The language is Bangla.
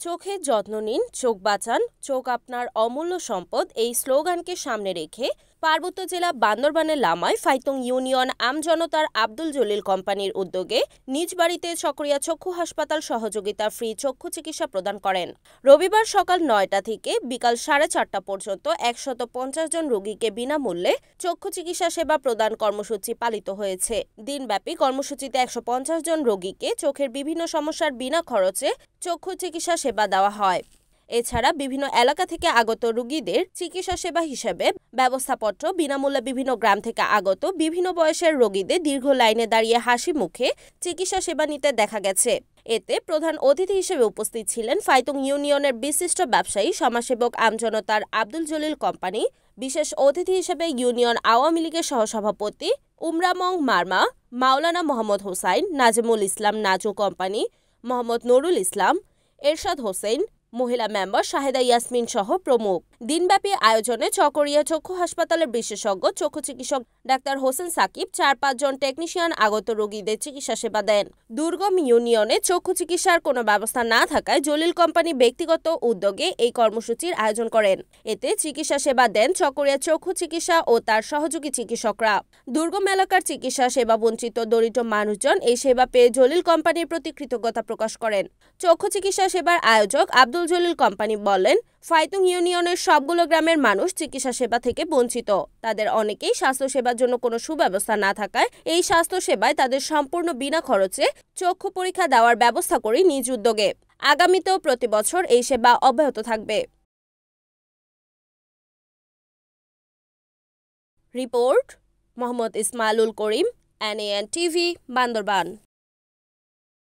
চোখের যত্ন নিন, চোখ বাঁচান, চোখ আপনার অমূল্য সম্পদ। এই স্লোগানকে সামনে রেখে পার্বত্য জেলা বান্দরবানের লামায় ফাইতুং ইউনিয়ন আমজনতার আব্দুল জলিল কোম্পানির উদ্যোগে নিজ বাড়িতে চকরিয়া চক্ষু হাসপাতাল সহযোগিতা ফ্রি চক্ষু চিকিৎসা প্রদান করেন। রবিবার সকাল ৯টা থেকে বিকাল ৪:৩০ পর্যন্ত ১৫০ জন রোগীকে বিনামূল্যে চক্ষু চিকিৎসা সেবা প্রদান কর্মসূচি পালিত হয়েছে। দিনব্যাপী কর্মসূচিতে ১৫০ জন রোগীকে চোখের বিভিন্ন সমস্যার বিনা খরচে চক্ষু চিকিৎসা সেবা দেওয়া হয়। এছাড়া বিভিন্ন এলাকা থেকে আগত রোগীদের চিকিৎসা সেবা হিসেবে ব্যবস্থাপত্র, বিনামূল্যে বিভিন্ন গ্রাম থেকে আগত বিভিন্ন বয়সের রোগীদের দীর্ঘ লাইনে দাঁড়িয়ে হাসি মুখে চিকিৎসা সেবা নিতে দেখা গেছে। এতে প্রধান অতিথি হিসেবে উপস্থিত ছিলেন ফাইতুং ইউনিয়নের বিশিষ্ট ব্যবসায়ী সমাজসেবক আমজনতার আব্দুল জলিল কোম্পানি। বিশেষ অতিথি হিসেবে ইউনিয়ন আওয়ামী লীগের সহসভাপতি উমরামং মারমা, মাওলানা মোহাম্মদ হোসাইন, নাজিমুল ইসলাম নাজু কোম্পানি, মোহাম্মদ নুরুল ইসলাম, এরশাদ হোসেন, মহিলা মেম্বার শাহেদা ইয়াসমিন সহ প্রমুখ। দিনব্যাপী আয়োজনে চকরিয়া চক্ষু হাসপাতালের বিশেষজ্ঞ চক্ষু চিকিৎসক ডাক্তার হোসেন সাকিব ৪-৫ জন টেকনিশিয়ান আগত রোগীদের চিকিৎসা সেবা দেন। দুর্গম ইউনিয়নে চক্ষু চিকিৎসার কোনো ব্যবস্থা না থাকায় জলিল কোম্পানি ব্যক্তিগত উদ্যোগে এই কর্মসূচির আয়োজন করেন। এতে চিকিৎসা সেবা দেন চকরিয়া চক্ষু চিকিৎসা ও তার সহযোগী চিকিৎসকরা। দুর্গম এলাকার চিকিৎসা সেবা বঞ্চিত দরিদ্র মানুষজন এই সেবা পেয়ে জলিল কোম্পানির প্রতি কৃতজ্ঞতা প্রকাশ করেন। চক্ষু চিকিৎসা সেবার আয়োজক আব্দুল জলিল কোম্পানি বলেন, ফাইতুং ইউনিয়নের সবগুলো গ্রামের মানুষ চিকিৎসা সেবা থেকে বঞ্চিত। তাদের অনেকেই স্বাস্থ্য সেবার জন্য কোনো সুব্যবস্থা না থাকায় এই স্বাস্থ্য সেবায় তাদের সম্পূর্ণ বিনা খরচে চক্ষু পরীক্ষা দেওয়ার ব্যবস্থা করি নিজ উদ্যোগে। আগামীতেও প্রতি বছর এই সেবা অব্যাহত থাকবে। রিপোর্ট মোহাম্মদ ইসমাইলুল করিম, NAN TV, বান্দরবান।